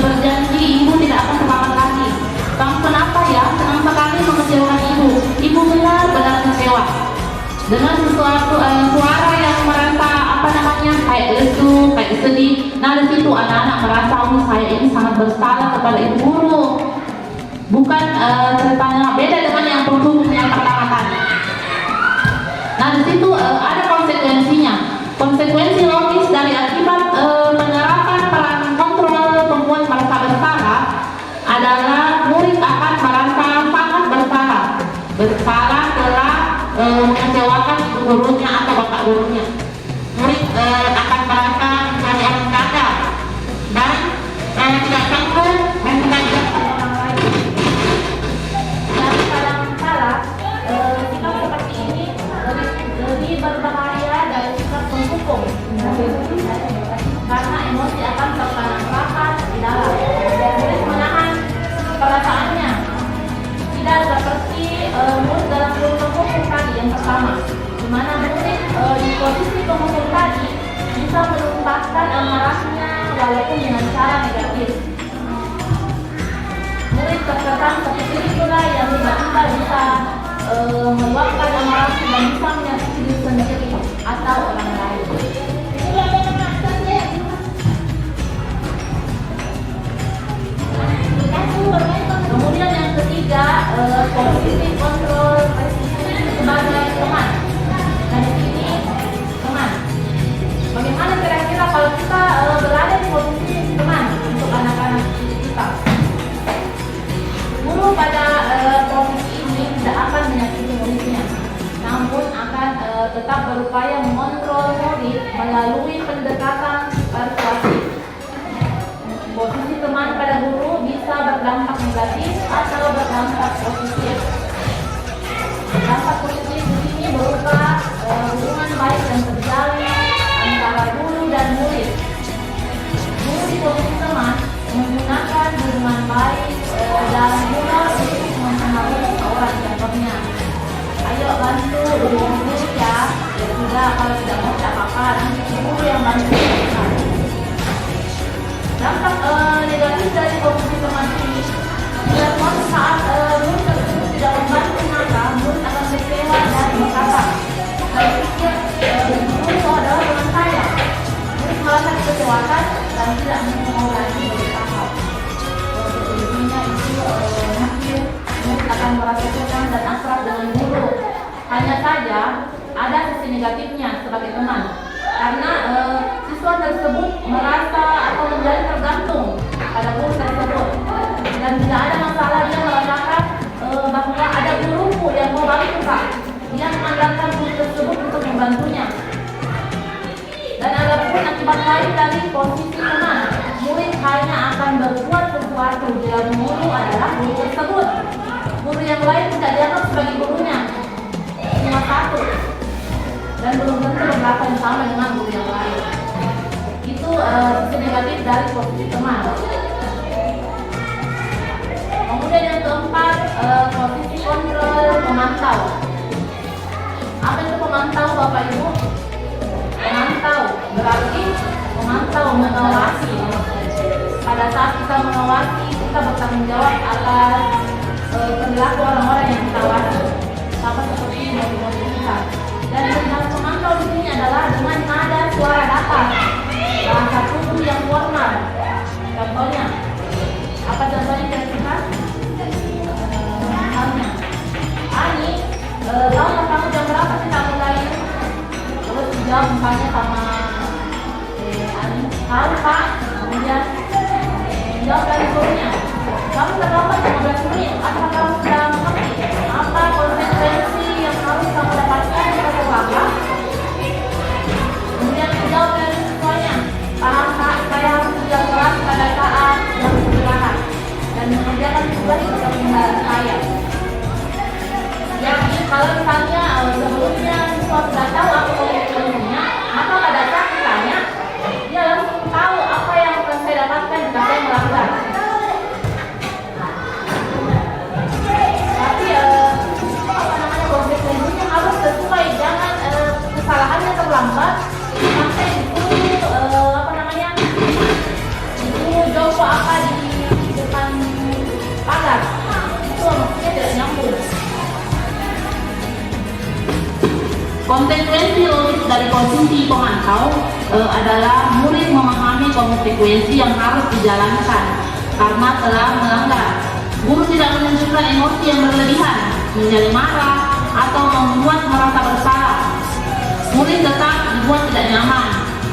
berjanji ibu tidak akan terlambat lagi. Kamu kenapa ya? Senang sekali mengecewakan ibu. Ibu benar-benar kecewa dengan sesuatu suara yang merasa apa namanya kayak lesu, kayak sedih. Nah, di situ anak-anak merasa saya ini sangat bersalah kepada ibu guru. Bukan ceritanya beda dengan yang penghubung yang pertama tadi. Nah, di situ ada konsekuensinya. Konsekuensi logis dari akibat penerapan peran kontrol pembuat merasa bersalah adalah murid akan merasa sangat bersalah telah mengecewakan ibu gurunya atau bapak gurunya. Murid akan merasa menjadi orang gagal dan tidak sanggup mengajar orang lain. Dan kadang-kala sikap seperti ini lebih berbahaya dari sikap penghukum karena emosi akan tertanam rapat di dalam dan murid menahan perasaannya, tidak seperti murid dalam penghukum tadi yang pertama, di mana murid di posisi penghukum tadi bisa melumpahkan amarahnya walaupun dengan cara negatif. Murid terkesan seperti itulah yang tiba-tiba bisa meluapkan amarahnya dan bisa menyakiti diri sendiri atau orang lain. Kemudian yang ketiga, posisi kontrol sebagai teman. Dan di sini teman. Bagaimana kira-kira kalau kita berada di posisi teman untuk anak-anak kita? Guru pada posisi ini tidak akan menyakiti muridnya, namun akan tetap berupaya mengontrol murid melalui pendekatan persuasif. Posisi teman pada guru bisa berdampak negatif atau berdampak positif. Dampak positif di sini berupa hubungan baik yang terjalin antara guru dan murid. Guru di posisi teman menggunakan hubungan baik dan humor untuk mempengaruhi orang, contohnya, ayo bantu guru ya, ya sudah, kalau tidak mau apa-apa, nanti guru yang bantu. Dampak negatif dari posisi teman ini, bila saat murid tersebut tidak membantu, maka murid akan kecewa dan berkata, saya pikir guru adalah teman saya. Murid merasa dikecewakan dan tidak mau lagi berusaha. Selebihnya itu mungkin murid akan merasa senang dan akrab dengan guru. Hanya saja ada sisi negatifnya sebagai teman, karena siswa tersebut merasa atau menjadi tergantung pada guru tersebut, dan tidak ada masalah dia merasakan bahwa ada guruku yang mau bantu Pak, dia mengandalkan guru tersebut untuk membantunya. Dan ada pun akibat lain dari posisi teman, murid hanya akan berbuat sesuatu bila guru adalah guru tersebut. Guru yang lain tidak dianggap sebagai gurunya, cuma satu, dan belum tentu berlaku yang sama dengan guru yang lain. Itu sisi negatif dari posisi teman. Kemudian yang keempat, posisi kontrol pemantau. Apa itu pemantau, Bapak Ibu? Memantau berarti memantau, mengawasi. Pada saat kita mengawasi, kita bertanggung jawab atas perilaku orang-orang yang kita awasi, sama seperti mobil-mobil kita. Dan dengan pemantau di sini adalah dengan nada suara datar, bahasa tubuh yang formal. Contohnya, apa contohnya kira-kira? Misalnya, Ani, tahu kamu jam berapa kita mulai? Terus dijawab misalnya sama Ani, tahu Pak. Kemudian jawab dari gurunya, kamu terlambat 15 menit. Apa kamu sudah mengerti apa konsekuensi yang harus kamu dapatkan di satu waktu? Kemudian dijawab dari siswanya, paham Pak, saya harus kerja keras pada saat yang istirahat dan mengerjakan tugas kepentingan saya. Jadi kalau misalnya sebelumnya siswa sudah tahu apa konsekuensinya, maka pada saat ditanya, dia langsung tahu apa yang akan saya dapatkan jika saya melanggar. Tapi konsekuensinya harus sesuai, jangan apa di depan pagar. Itu maksudnya tidak nyambung. Konsekuensi logis dari posisi pemantau adalah murid memahami konsekuensi yang harus dijalankan karena telah melanggar. Guru tidak menunjukkan emosi yang berlebihan, menjadi marah, atau membuat merasa bersalah. Murid tetap dibuat tidak nyaman,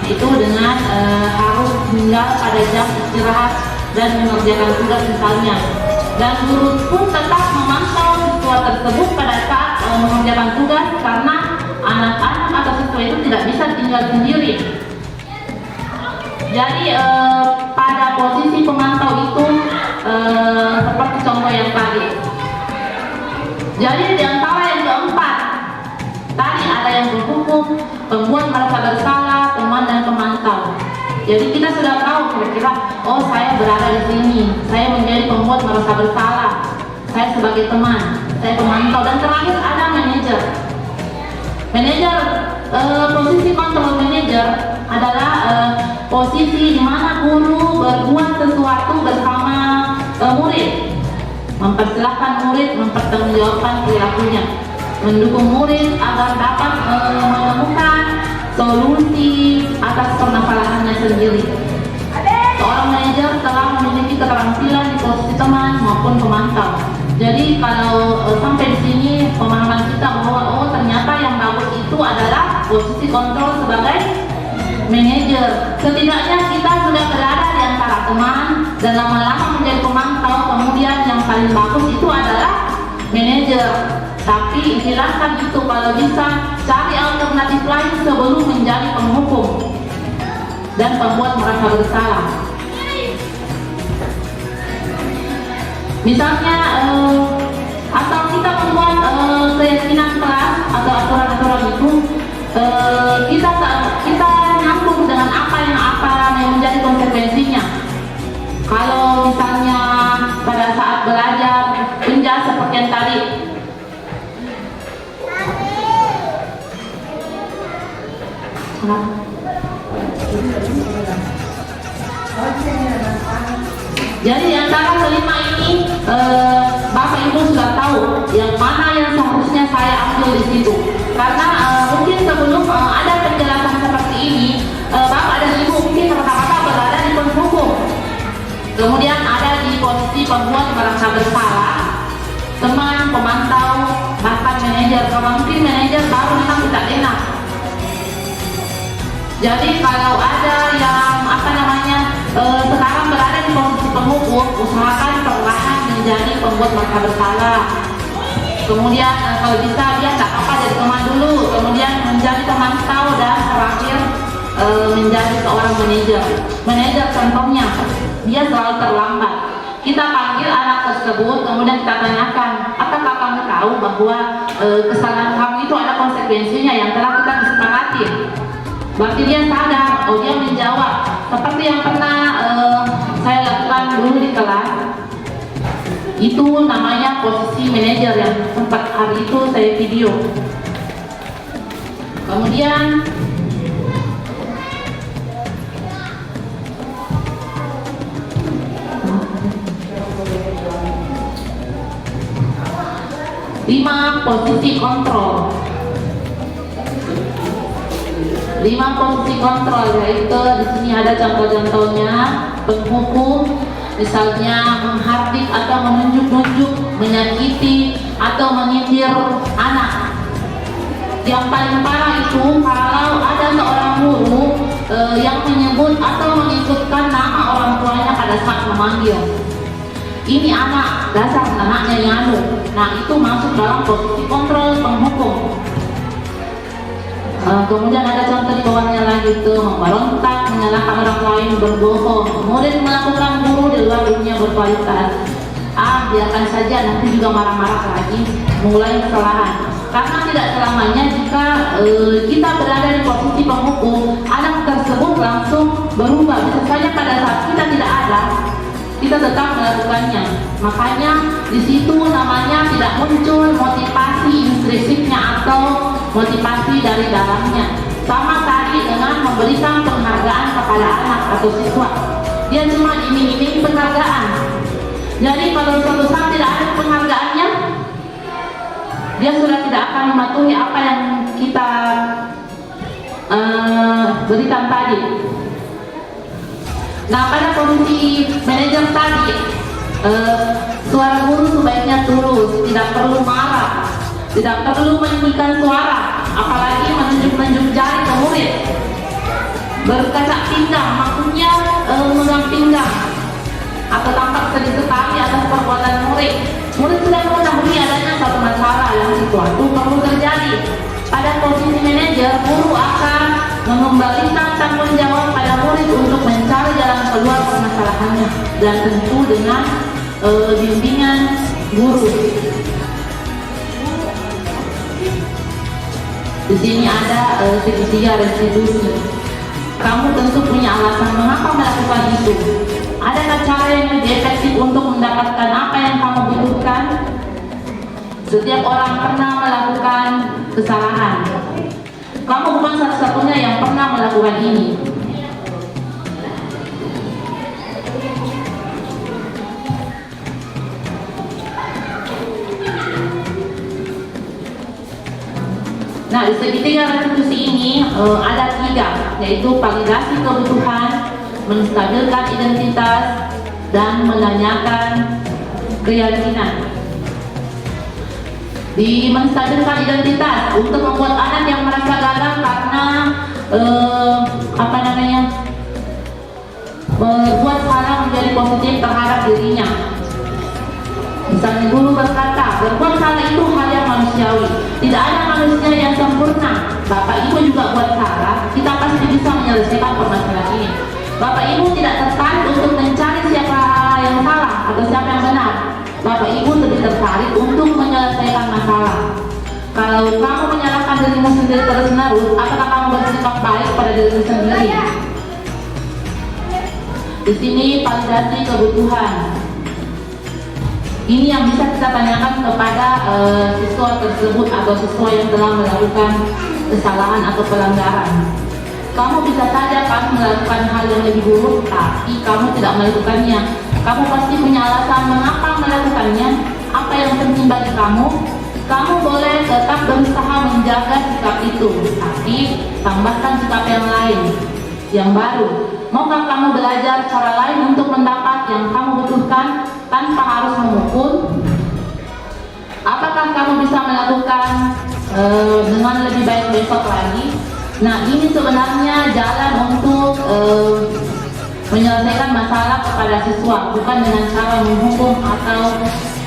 itu dengan harus tinggal pada jam istirahat dan mengerjakan tugas misalnya. Dan guru pun tetap memantau siswa tersebut pada saat mengerjakan tugas karena anak-anak atau siswa itu tidak bisa tinggal sendiri. Jadi pada posisi pemantau itu seperti contoh yang tadi. Jadi di antara yang keempat, tadi ada yang berhukum, pembuat merasa bersalah, teman dan pemantau. Jadi kita sudah tahu kira-kira, oh saya berada di sini, saya menjadi pembuat merasa bersalah, saya sebagai teman, saya pemantau, dan terakhir ada manajer. Manajer, posisi kontrol manajer adalah posisi di mana guru berbuat sesuatu bersama murid, mempersilahkan murid mempertanggungjawabkan perilakunya, mendukung murid agar dapat menemukan solusi atas permasalahannya sendiri. Seorang manajer telah memiliki keterampilan di posisi teman maupun pemantau. Jadi kalau sampai di sini pemahaman kita bahwa oh ternyata yang bagus itu adalah posisi kontrol sebagai manajer. Setidaknya kita sudah berada di antara teman dan lama-lama menjadi pemantau. Kemudian yang paling bagus itu adalah manajer. Tapi silahkan itu kalau bisa cari alternatif lain sebelum menjadi penghukum dan pembuat merasa bersalah. Misalnya atau kita membuat keyakinan kelas atau aturan-aturan itu kita nyambung dengan apa yang menjadi konsekuensinya. Kalau misalnya pada saat belajar penjara seperti yang tadi, jadi antara kelima ini Bapak Ibu sudah tahu yang mana yang seharusnya saya ambil di situ. Karena mungkin sebelum ada penjelasan seperti ini, Bapak dan Ibu mungkin pertama-tama berada di penghukum, kemudian ada di posisi pembuat merasa bersalah, teman, pemantau, bahkan manajer. Kalau mungkin manajer baru memang tidak enak. Jadi kalau ada yang sekarang berada di posisi penghukum, usahakan perlahan menjadi pembuat merasa bersalah. Kemudian kalau bisa dia tak apa jadi teman dulu, kemudian menjadi pemantau, dan terakhir menjadi seorang manajer. Manajer contohnya dia selalu terlambat. Kita panggil anak tersebut, kemudian kita tanyakan, apakah kamu tahu bahwa kesalahan kamu itu ada konsekuensinya yang telah kita sepakati? Berarti dia sadar, oh dia menjawab. Seperti yang pernah saya lakukan dulu di kelas, itu namanya posisi manajer yang sempat hari itu saya video. Kemudian posisi kontrol. 5 posisi kontrol, yaitu di sini ada contoh-contohnya. Penghukum, misalnya menghardik atau menunjuk-nunjuk, menyakiti atau menyindir anak. Yang paling parah itu kalau ada seorang guru yang menyebut atau mengikutkan nama orang tuanya pada saat memanggil. Ini anak, dasar anaknya nganu. Nah, itu masuk dalam posisi kontrol penghukum. Kemudian ada contoh di bawahnya lagi tuh, memberontak, menyalahkan orang lain, berbohong, kemudian melakukan guru di luar dunia berkualitas. Biarkan saja, nanti juga marah-marah lagi, mulai kesalahan. Karena tidak selamanya jika kita berada di posisi penghukum, anak tersebut langsung berubah. Bisa saja pada saat kita tidak ada, kita tetap melakukannya. Makanya di situ namanya tidak muncul motivasi intrinsiknya atau motivasi dari dalamnya. Sama tadi dengan memberikan penghargaan kepada anak atau siswa. dia cuma iming-iming penghargaan. Jadi kalau suatu saat tidak ada penghargaannya, dia sudah tidak akan mematuhi apa yang kita berikan tadi. Nah, pada posisi manajer tadi, suara guru sebaiknya tulus, tidak perlu marah, tidak perlu meninggikan suara, apalagi menunjuk-nunjuk jari ke murid. Berkacak pinggang, maksudnya memegang pinggang atau tampak sedih sekali atas perbuatan murid. Murid sudah mengetahui adanya suatu masalah yang sesuatu perlu terjadi. Pada posisi manajer, guru akan mengembalikan tanggung jawab pada murid untuk mencari jalan keluar permasalahannya, dan tentu dengan bimbingan guru. Di sini ada segitiga restitusi. Kamu tentu punya alasan mengapa melakukan itu. Adakah cara yang lebih efektif untuk mendapatkan apa yang kamu butuhkan? Setiap orang pernah melakukan kesalahan. Kamu bukan satu-satunya yang pernah melakukan ini. Nah, di segitiga restitusi ini ada 3, yaitu validasi kebutuhan, menstabilkan identitas, dan menanyakan keyakinan. Di menstabilkan identitas, untuk membuat anak yang merasa gagal karena membuat salah menjadi positif terhadap dirinya. Misalnya guru berkata, berbuat salah itu hal yang manusiawi. Tidak ada manusia yang sempurna. Bapak Ibu juga buat salah, kita pasti bisa menyelesaikan permasalahan ini. Bapak Ibu tidak tertarik untuk mencari siapa yang salah atau siapa yang benar. Bapak Ibu lebih tertarik untuk menyelesaikan masalah. Kalau kamu menyalahkan dirimu sendiri terus-menerus, apakah kamu bersikap baik pada dirimu sendiri? Di sini validasi kebutuhan. Ini yang bisa kita tanyakan kepada siswa tersebut atau siswa yang telah melakukan kesalahan atau pelanggaran. Kamu bisa saja kan melakukan hal yang lebih buruk, tapi kamu tidak melakukannya. Kamu pasti punya alasan mengapa melakukannya. Apa yang penting bagi kamu? Kamu boleh tetap berusaha menjaga sikap itu, tapi tambahkan sikap yang lain, yang baru. Maukah kamu belajar cara lain untuk mendapat yang kamu butuhkan tanpa harus memukul? Apakah kamu bisa melakukan dengan lebih baik besok lagi? Nah, ini sebenarnya jalan untuk menyelesaikan masalah kepada siswa, bukan dengan cara menghukum atau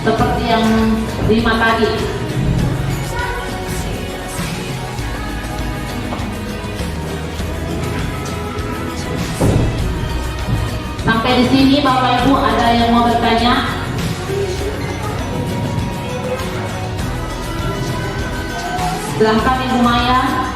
seperti yang 5 tadi. Sampai di sini Bapak Ibu ada yang mau bertanya? Silahkan Ibu Maya.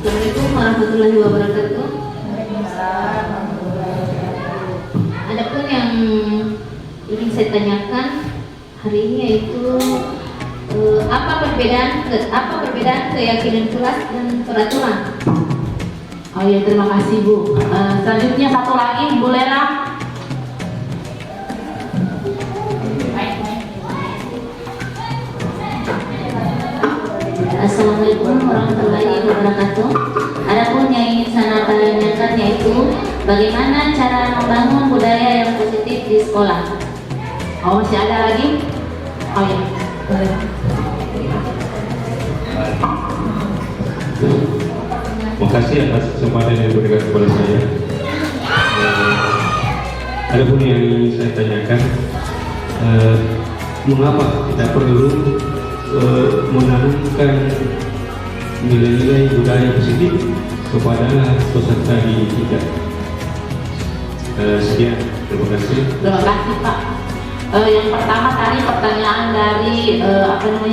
Assalamualaikum warahmatullahi wabarakatuh. Adapun yang ingin saya tanyakan hari ini yaitu apa perbedaan keyakinan kelas dan peraturan? Oh ya, terima kasih Bu. Selanjutnya satu lagi Bu Lela. Assalamualaikum warahmatullahi wabarakatuh. Adapun yang ingin saya tanyakan yaitu bagaimana cara membangun budaya yang positif di sekolah? Oh, masih ada lagi? Oh ya, boleh. Terima kasih atas kesempatan yang diberikan kepada saya. Adapun yang ingin saya tanyakan, mengapa kita perlu menanamkan nilai-nilai budaya positif kepada peserta didik kita? Sekian, terima kasih. Terima kasih Pak. Yang pertama tadi pertanyaan dari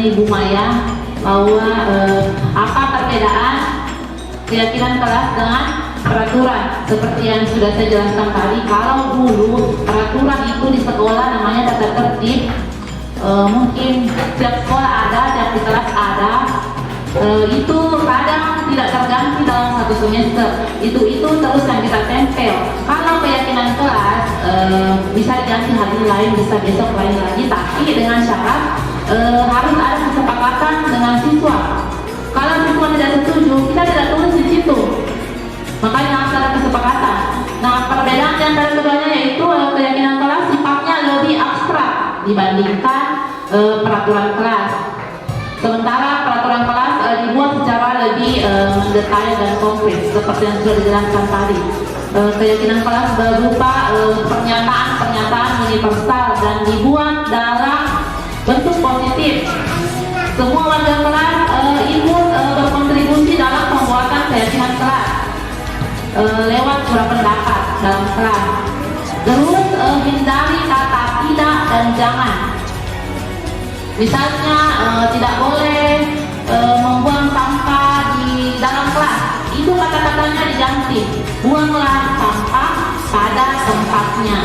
Ibu Maya, bahwa apa perbedaan keyakinan kelas dengan peraturan. Seperti yang sudah saya jelaskan tadi, kalau dulu peraturan itu di sekolah namanya tata tertib. Mungkin tiap sekolah ada, tiap di kelas ada. Itu kadang tidak terganti dalam satu semester. Itu terus yang kita tempel. Kalau keyakinan kelas bisa diganti hari lain, bisa besok lain lagi, tapi dengan syarat harus ada kesepakatan dengan siswa. Kalau siswa tidak setuju, kita tidak tulis di situ. Makanya harus ada kesepakatan. Nah, perbedaan di antara keduanya yaitu keyakinan kelas sifatnya lebih abstrak dibandingkan peraturan kelas. Sementara peraturan kelas dibuat secara lebih detail dan konkret seperti yang sudah dijelaskan tadi. Keyakinan kelas berupa pernyataan-pernyataan universal dan dibuat dalam bentuk positif. Semua warga kelas ikut berkontribusi dalam pembuatan keyakinan kelas lewat surat pendapat dalam kelas. Terus hindari kata tidak dan jangan. Misalnya tidak boleh membuang sampah di dalam kelas. Itu kata-katanya diganti. Buanglah sampah pada tempatnya.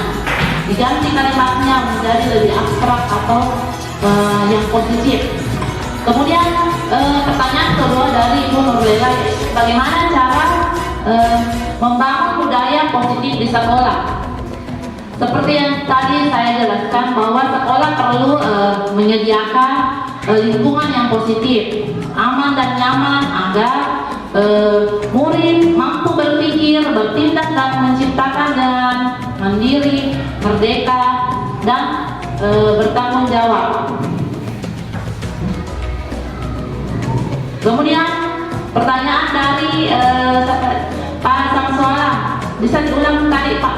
Diganti kalimatnya menjadi lebih abstrak atau yang positif. Kemudian pertanyaan kedua dari Ibu Nurlela, bagaimana cara membangun budaya positif di sekolah? Seperti yang tadi saya jelaskan bahwa sekolah perlu menyediakan lingkungan yang positif, aman dan nyaman agar murid mampu berpikir, bertindak dan menciptakan dengan mandiri, merdeka dan bertanggung jawab. Kemudian pertanyaan dari Pak Samsoala, bisa diulang tadi Pak?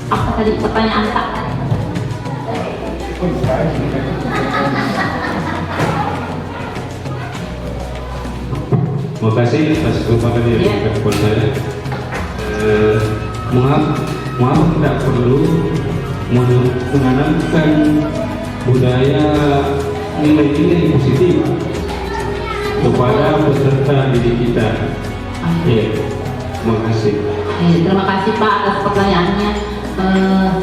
Apa tadi pertanyaan Pak? Terima kasih atas kesempatan yang diberikan kepada saya. Maaf tidak perlu menanamkan budaya nilai-nilai positif kepada peserta didik kita. Ya, terima kasih. Terima kasih Pak atas pertanyaannya.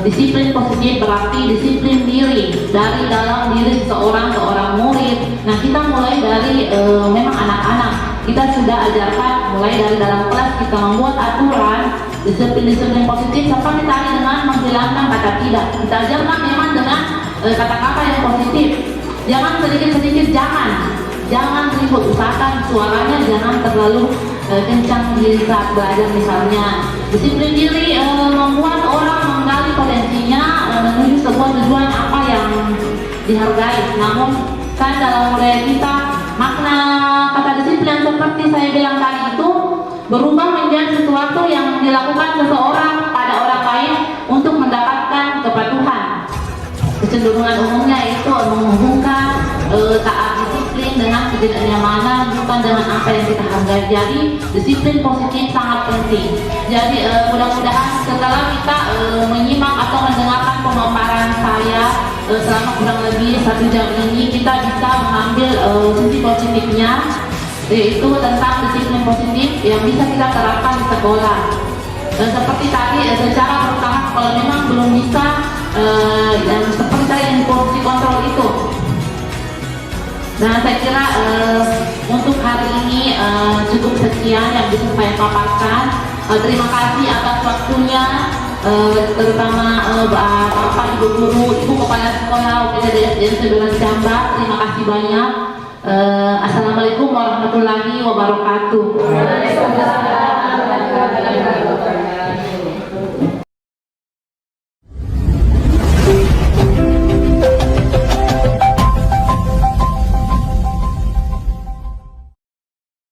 Disiplin positif berarti disiplin diri dari dalam diri seorang murid. Nah, kita mulai dari memang anak-anak. Kita sudah ajarkan mulai dari dalam kelas, kita membuat aturan disiplin positif seperti tadi dengan menghilangkan kata tidak. Kita ajarkan memang dengan kata-kata yang positif. Jangan sedikit-sedikit, jangan ribut, usahakan suaranya jangan terlalu kencang di saat belajar misalnya. Disiplin diri membuat orang menggali potensinya menuju sebuah tujuan apa yang dihargai. Namun kan dalam budaya kita makna kata disiplin seperti saya bilang tadi itu berubah menjadi sesuatu yang dilakukan seseorang pada orang lain untuk mendapatkan kepatuhan. Kecenderungan umumnya itu menghubungkan taat disiplin dengan ketidaknyamanan, bukan dengan apa yang kita hargai. Jadi disiplin positif sangat penting. Jadi mudah-mudahan setelah kita menyimak atau mendengarkan pemaparan saya selama kurang lebih 1 jam ini, kita bisa mengambil sisi positifnya, yaitu tentang disiplin positif yang bisa kita terapkan di sekolah. Seperti tadi secara bertahap, kalau memang belum bisa dan seperti tadi impulsi kontrol itu. Nah, saya kira untuk hari ini cukup sekian yang bisa saya paparkan. Terima kasih atas waktunya, terutama Bapak, Ibu Guru, Ibu Kepala Sekolah UPT DSD 11 Jambar. Terima kasih banyak. Assalamualaikum warahmatullahi wabarakatuh.